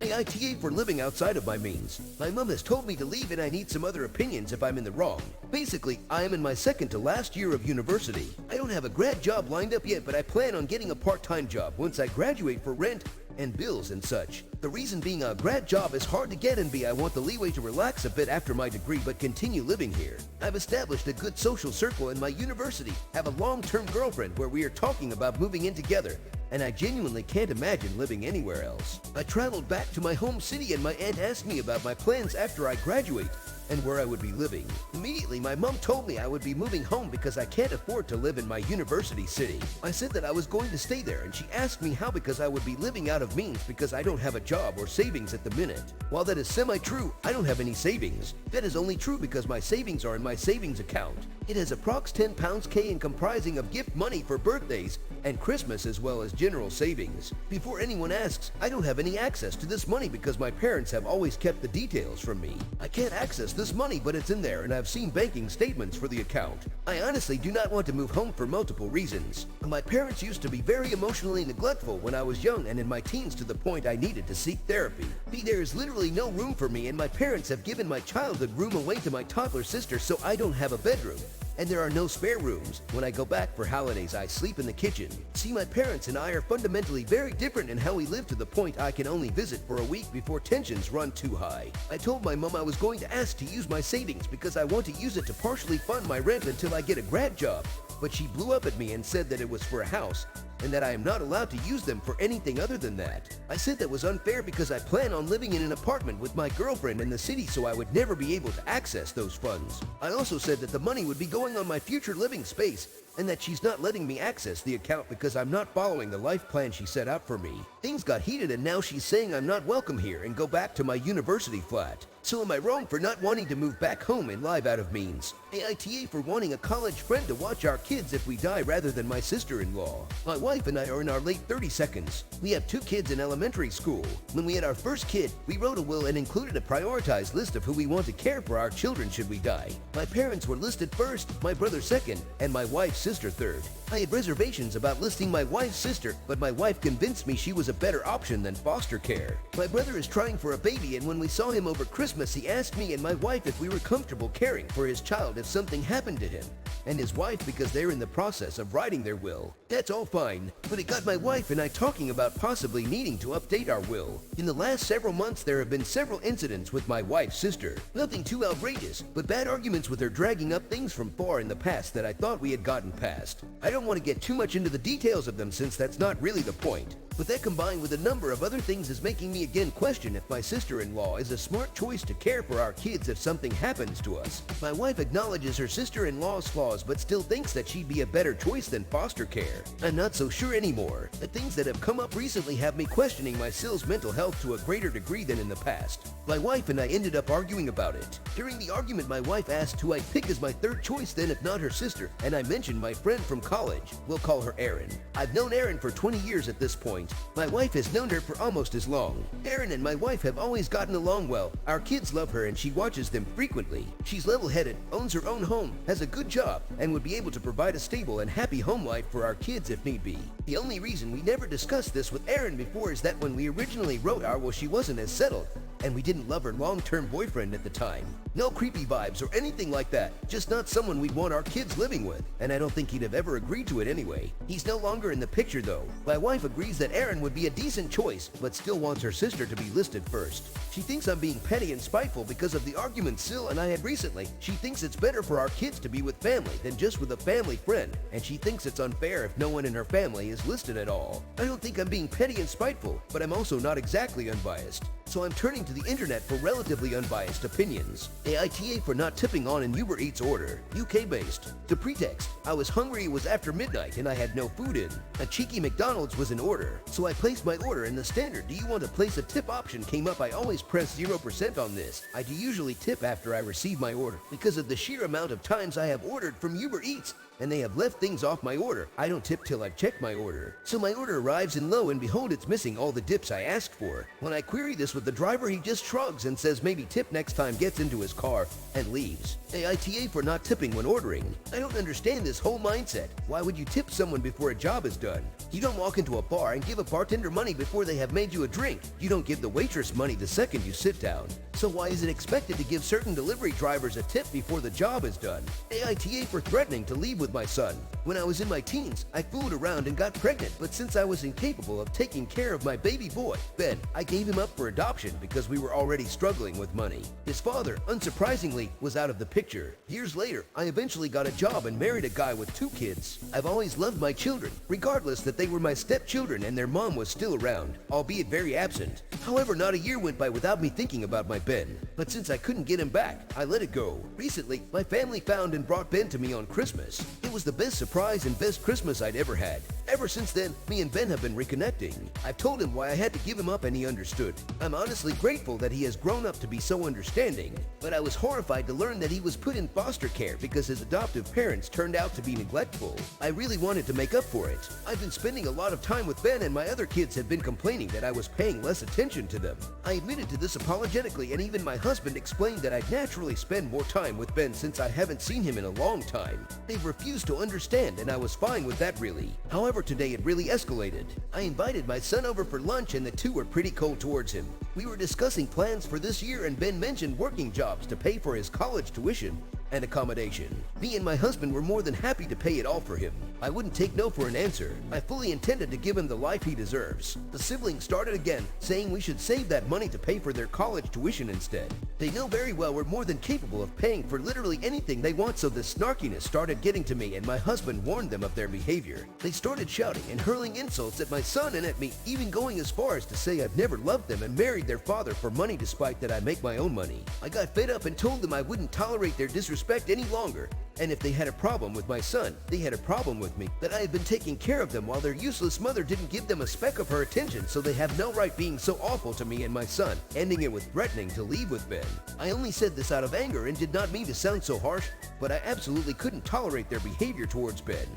AITA for living outside of my means. My mom has told me to leave and I need some other opinions if I'm in the wrong. Basically, I am in my second to last year of university. I don't have a grad job lined up yet, but I plan on getting a part-time job once I graduate for rent and bills and such. The reason being a grad job is hard to get, and B, I want the leeway to relax a bit after my degree but continue living here. I've established a good social circle in my university, have a long-term girlfriend where we are talking about moving in together, and I genuinely can't imagine living anywhere else. I traveled back to my home city and my aunt asked me about my plans after I graduate and where I would be living. Immediately, my mom told me I would be moving home because I can't afford to live in my university city. I said that I was going to stay there and she asked me how because I would be living out of means because I don't have a job or savings at the minute. While that is semi-true, I don't have any savings. That is only true because my savings are in my savings account. It has approx 10 pounds K and comprising of gift money for birthdays and Christmas as well as general savings. Before anyone asks, I don't have any access to this money because my parents have always kept the details from me. I can't access this money, but it's in there and I've seen banking statements for the account. I honestly do not want to move home for multiple reasons. My parents used to be very emotionally neglectful when I was young and in my teens to the point I needed to seek therapy. There is literally no room for me and my parents have given my childhood room away to my toddler sister, so I don't have a bedroom. And there are no spare rooms. When I go back for holidays, I sleep in the kitchen. See, my parents and I are fundamentally very different in how we live to the point I can only visit for a week before tensions run too high. I told my mom I was going to ask to use my savings because I want to use it to partially fund my rent until I get a grad job. But she blew up at me and said that it was for a house and that I am not allowed to use them for anything other than that. I said that was unfair because I plan on living in an apartment with my girlfriend in the city, so I would never be able to access those funds. I also said that the money would be going on my future living space and that she's not letting me access the account because I'm not following the life plan she set out for me. Things got heated and now she's saying I'm not welcome here and go back to my university flat. So am I wrong for not wanting to move back home and live out of means? AITA for wanting a college friend to watch our kids if we die rather than my sister-in-law. My wife and I are in our late 30s. We have 2 kids in elementary school. When we had our first kid, we wrote a will and included a prioritized list of who we want to care for our children should we die. My parents were listed first, my brother second, and my wife's sister third. I had reservations about listing my wife's sister, but my wife convinced me she was a better option than foster care. My brother is trying for a baby, and when we saw him over Christmas, he asked me and my wife if we were comfortable caring for his child if something happened to him, and his wife because they're in the process of writing their will. That's all fine, but it got my wife and I talking about possibly needing to update our will. In the last several months, there have been several incidents with my wife's sister. Nothing too outrageous, but bad arguments with her dragging up things from far in the past that I thought we had gotten past. I don't want to get too much into the details of them since that's not really the point. But that combined with a number of other things is making me again question if my sister-in-law is a smart choice to care for our kids if something happens to us. My wife acknowledges her sister-in-law's flaws but still thinks that she'd be a better choice than foster care. I'm not so sure anymore. The things that have come up recently have me questioning my Sil's mental health to a greater degree than in the past. My wife and I ended up arguing about it. During the argument, my wife asked who I'd pick as my third choice then if not her sister, and I mentioned my friend from college. We'll call her Erin. I've known Erin for 20 years at this point. My wife has known her for almost as long. Erin and my wife have always gotten along well. Our kids love her and she watches them frequently. She's level-headed, owns her own home, has a good job, and would be able to provide a stable and happy home life for our kids if need be. The only reason we never discussed this with Erin before is that when we originally wrote our will, she wasn't as settled, and we didn't love her long-term boyfriend at the time. No creepy vibes or anything like that, just not someone we'd want our kids living with, and I don't think he'd have ever agreed to it anyway. He's no longer in the picture though. My wife agrees that Erin would be a decent choice, but still wants her sister to be listed first. She thinks I'm being petty and spiteful because of the argument Sil and I had recently. She thinks it's better for our kids to be with family than just with a family friend, and she thinks it's unfair if no one in her family is listed at all. I don't think I'm being petty and spiteful, but I'm also not exactly unbiased. So I'm turning to the internet for relatively unbiased opinions. AITA for not tipping on an Uber Eats order, UK-based. The pretext, I was hungry, it was after midnight and I had no food in. A cheeky McDonald's was in order, so I placed my order and the standard "do you want to place a tip" option came up. I always press 0% on this. I do usually tip after I receive my order because of the sheer amount of times I have ordered from Uber Eats. and they have left things off my order. I don't tip till I've checked my order. So my order arrives and lo and behold it's missing all the dips I asked for. When I query this with the driver, he just shrugs and says maybe tip next time, gets into his car and leaves. AITA for not tipping when ordering. I don't understand this whole mindset. Why would you tip someone before a job is done? You don't walk into a bar and give a bartender money before they have made you a drink. You don't give the waitress money the second you sit down. So why is it expected to give certain delivery drivers a tip before the job is done? AITA for threatening to leave with my son. When I was in my teens, I fooled around and got pregnant, but since I was incapable of taking care of my baby boy, Ben, I gave him up for adoption because we were already struggling with money. His father, unsurprisingly, was out of the picture. Years later, I eventually got a job and married a guy with 2 kids. I've always loved my children, regardless that they were my stepchildren and their mom was still around, albeit very absent. However, not a year went by without me thinking about my Ben. But since I couldn't get him back, I let it go. Recently, my family found and brought Ben to me on Christmas. It was the best surprise and best Christmas I'd ever had. Ever since then, me and Ben have been reconnecting. I've told him why I had to give him up and he understood. I'm honestly grateful that he has grown up to be so understanding. But I was horrified to learn that he was put in foster care because his adoptive parents turned out to be neglectful. I really wanted to make up for it. I've been spending a lot of time with Ben and my other kids have been complaining that I was paying less attention to them. I admitted to this apologetically and even my husband explained that I'd naturally spend more time with Ben since I haven't seen him in a long time. They've refused to understand and I was fine with that really. However, today it really escalated. I invited my son over for lunch and the two were pretty cold towards him. We were discussing plans for this year and Ben mentioned working jobs to pay for his college tuition and accommodation. Me and my husband were more than happy to pay it all for him. I wouldn't take no for an answer. I fully intended to give him the life he deserves. The siblings started again, saying we should save that money to pay for their college tuition instead. They know very well we're more than capable of paying for literally anything they want, so the snarkiness started getting to me and my husband warned them of their behavior. They started shouting and hurling insults at my son and at me, even going as far as to say I've never loved them and married their father for money despite that I make my own money. I got fed up and told them I wouldn't tolerate their disrespect any longer. And if they had a problem with my son, they had a problem with me, that I had been taking care of them while their useless mother didn't give them a speck of her attention, so they have no right being so awful to me and my son, ending it with threatening to leave with Ben. I only said this out of anger and did not mean to sound so harsh, but I absolutely couldn't tolerate their behavior towards Ben.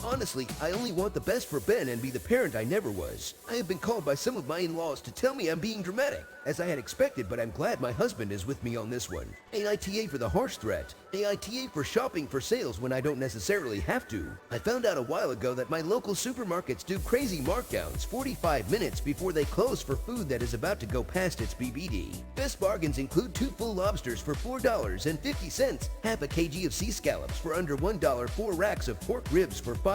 Honestly, I only want the best for Ben and be the parent I never was. I have been called by some of my in-laws to tell me I'm being dramatic, as I had expected, but I'm glad my husband is with me on this one. AITA for the harsh threat. AITA for shopping for sales when I don't necessarily have to. I found out a while ago that my local supermarkets do crazy markdowns 45 minutes before they close for food that is about to go past its BBD. Best bargains include 2 full lobsters for $4.50, half a kg of sea scallops for under $1, 4 racks of pork ribs for $5,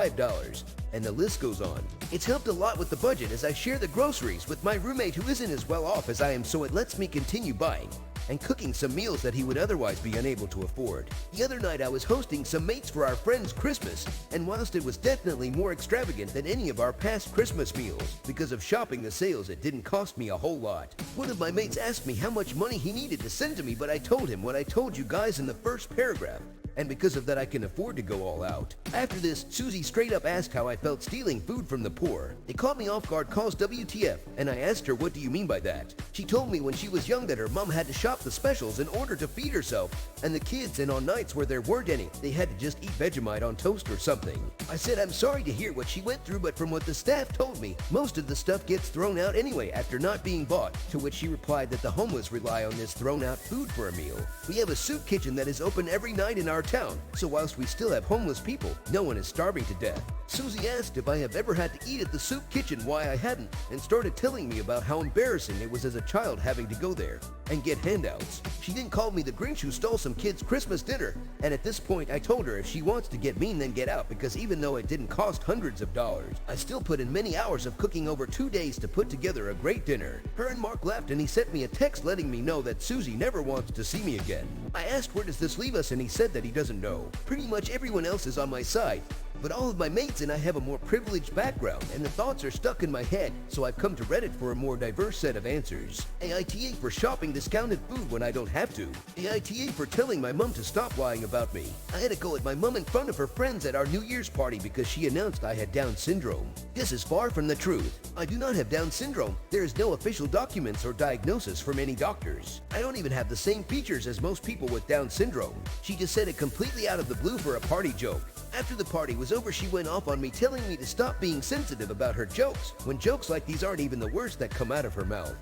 and the list goes on. It's helped a lot with the budget as I share the groceries with my roommate who isn't as well off as I am, so it lets me continue buying and cooking some meals that he would otherwise be unable to afford. The other night I was hosting some mates for our friend's Christmas, and whilst it was definitely more extravagant than any of our past Christmas meals, because of shopping the sales it didn't cost me a whole lot. One of my mates asked me how much money he needed to send to me, but I told him what I told you guys in the first paragraph, and because of that I can afford to go all out. After this, Susie straight up asked how I felt stealing food from the poor. It caught me off guard, calls WTF, and I asked her what do you mean by that. She told me when she was young that her mom had to shop the specials in order to feed herself and the kids, and on nights where there weren't any, they had to just eat Vegemite on toast or something. I said I'm sorry to hear what she went through, but from what the staff told me, most of the stuff gets thrown out anyway after not being bought, to which she replied that the homeless rely on this thrown out food for a meal. We have a soup kitchen that is open every night in our town, so whilst we still have homeless people, no one is starving to death. Susie asked if I have ever had to eat at the soup kitchen, why I hadn't, and started telling me about how embarrassing it was as a child having to go there and get handouts. She then called me the Grinch who stole some kids' Christmas dinner, and at this point I told her if she wants to get mean then get out, because even though it didn't cost hundreds of dollars, I still put in many hours of cooking over 2 days to put together a great dinner. Her and Mark left and he sent me a text letting me know that Susie never wants to see me again. I asked where does this leave us and he said that he doesn't know. Pretty much everyone else is on my side, But all of my mates and I have a more privileged background, and the thoughts are stuck in my head, so I've come to Reddit for a more diverse set of answers. AITA for shopping discounted food when I don't have to. AITA for telling my mom to stop lying about me. I had to go at my mom in front of her friends at our New Year's party because she announced I had Down syndrome. This is far from the truth. I do not have Down syndrome. There is no official documents or diagnosis from any doctors. I don't even have the same features as most people with Down syndrome. She just said it completely out of the blue for a party joke. After the party was over, she went off on me telling me to stop being sensitive about her jokes, when jokes like these aren't even the worst that come out of her mouth.